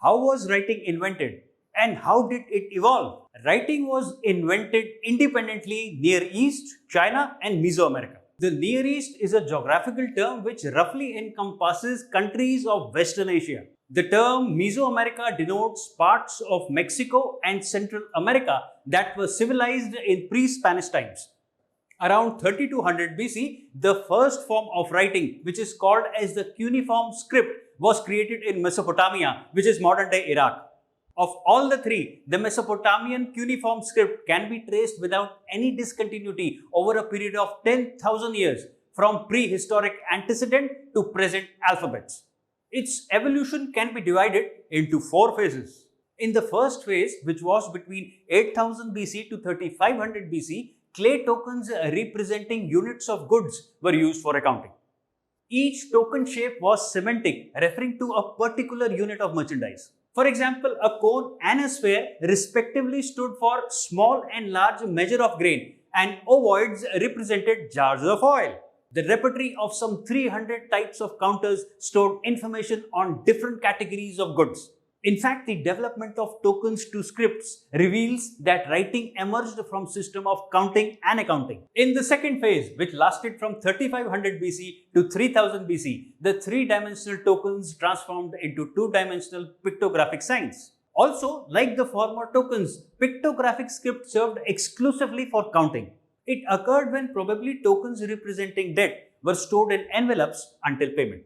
How was writing invented and how did it evolve? Writing was invented independently Near East, China and Mesoamerica. The Near East is a geographical term which roughly encompasses countries of Western Asia. The term Mesoamerica denotes parts of Mexico and Central America that were civilized in pre-Spanish times. Around 3200 BC, the first form of writing, which is called as the cuneiform script, was created in Mesopotamia, which is modern-day Iraq. Of all the three, the Mesopotamian cuneiform script can be traced without any discontinuity over a period of 10,000 years, from prehistoric antecedent to present alphabets. Its evolution can be divided into 4 phases. In the first phase, which was between 8000 BC to 3500 BC, clay tokens representing units of goods were used for accounting. Each token shape was semantic, referring to a particular unit of merchandise. For example, a cone and a sphere respectively stood for small and large measure of grain, and ovoids represented jars of oil. The repertory of some 300 types of counters stored information on different categories of goods. In fact, the development of tokens to scripts reveals that writing emerged from system of counting and accounting. In the second phase, which lasted from 3500 BC to 3000 BC, the 3-dimensional tokens transformed into 2-dimensional pictographic signs. Also, like the former tokens, pictographic script served exclusively for counting. It occurred when probably tokens representing debt were stored in envelopes until payment.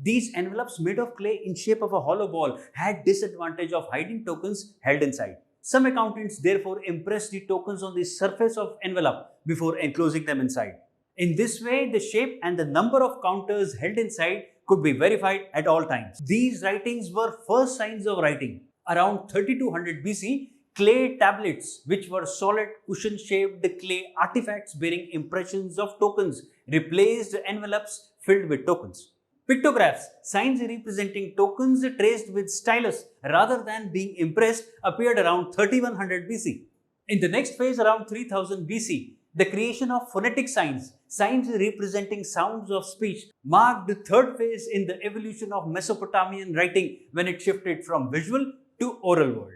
These envelopes made of clay in shape of a hollow ball had disadvantage of hiding tokens held inside. Some accountants therefore impressed the tokens on the surface of envelope before enclosing them inside. In this way, the shape and the number of counters held inside could be verified at all times. These writings were first signs of writing. Around 3200 BC, clay tablets, which were solid cushion-shaped clay artifacts bearing impressions of tokens, replaced envelopes filled with tokens. Pictographs, signs representing tokens traced with stylus rather than being impressed, appeared around 3100 BC. In the next phase, around 3000 BC, the creation of phonetic signs, signs representing sounds of speech, marked the third phase in the evolution of Mesopotamian writing when it shifted from visual to oral world.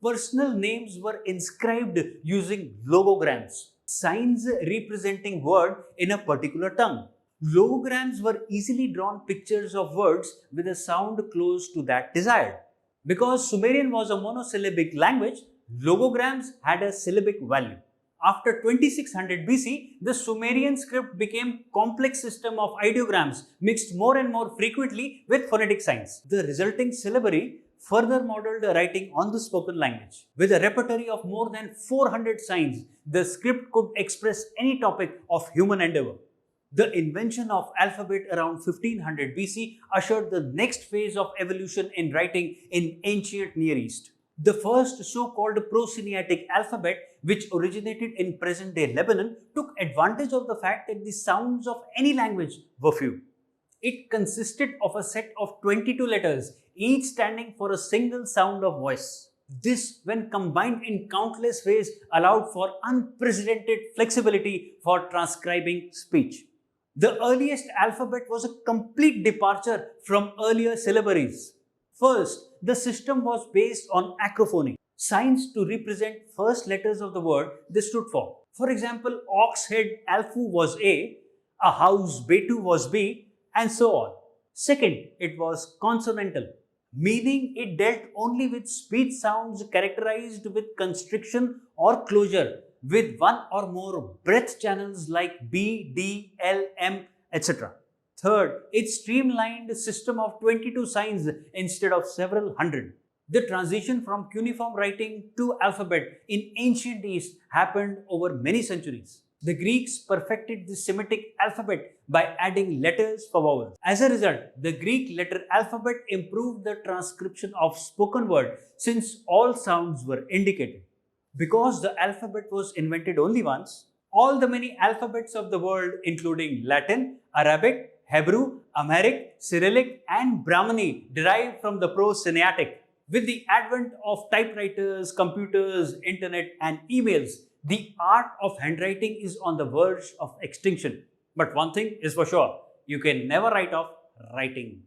Personal names were inscribed using logograms, signs representing word in a particular tongue. Logograms were easily drawn pictures of words with a sound close to that desired. Because Sumerian was a monosyllabic language, logograms had a syllabic value. After 2600 BC, the Sumerian script became a complex system of ideograms mixed more and more frequently with phonetic signs. The resulting syllabary further modeled writing on the spoken language. With a repertory of more than 400 signs, the script could express any topic of human endeavor. The invention of alphabet around 1500 BC ushered the next phase of evolution in writing in ancient Near East. The first so-called Prosynthetic alphabet, which originated in present-day Lebanon, took advantage of the fact that the sounds of any language were few. It consisted of a set of 22 letters, each standing for a single sound of voice. This, when combined in countless ways, allowed for unprecedented flexibility for transcribing speech. The earliest alphabet was a complete departure from earlier syllabaries. First, the system was based on acrophony, signs to represent first letters of the word they stood for. For example, ox head alphu was A, a house betu was B, and so on. Second, it was consonantal, meaning it dealt only with speech sounds characterized with constriction or closure, with one or more breath channels like B, D, L, M, etc. Third, it streamlined a system of 22 signs instead of several hundred. The transition from cuneiform writing to alphabet in ancient East happened over many centuries. The Greeks perfected the Semitic alphabet by adding letters for vowels. As a result, the Greek letter alphabet improved the transcription of spoken word since all sounds were indicated. Because the alphabet was invented only once, all the many alphabets of the world, including Latin, Arabic, Hebrew, Amharic, Cyrillic, and Brahmani, derived from the Prosynthetic. With the advent of typewriters, computers, internet, and emails, the art of handwriting is on the verge of extinction. But one thing is for sure, you can never write off writing.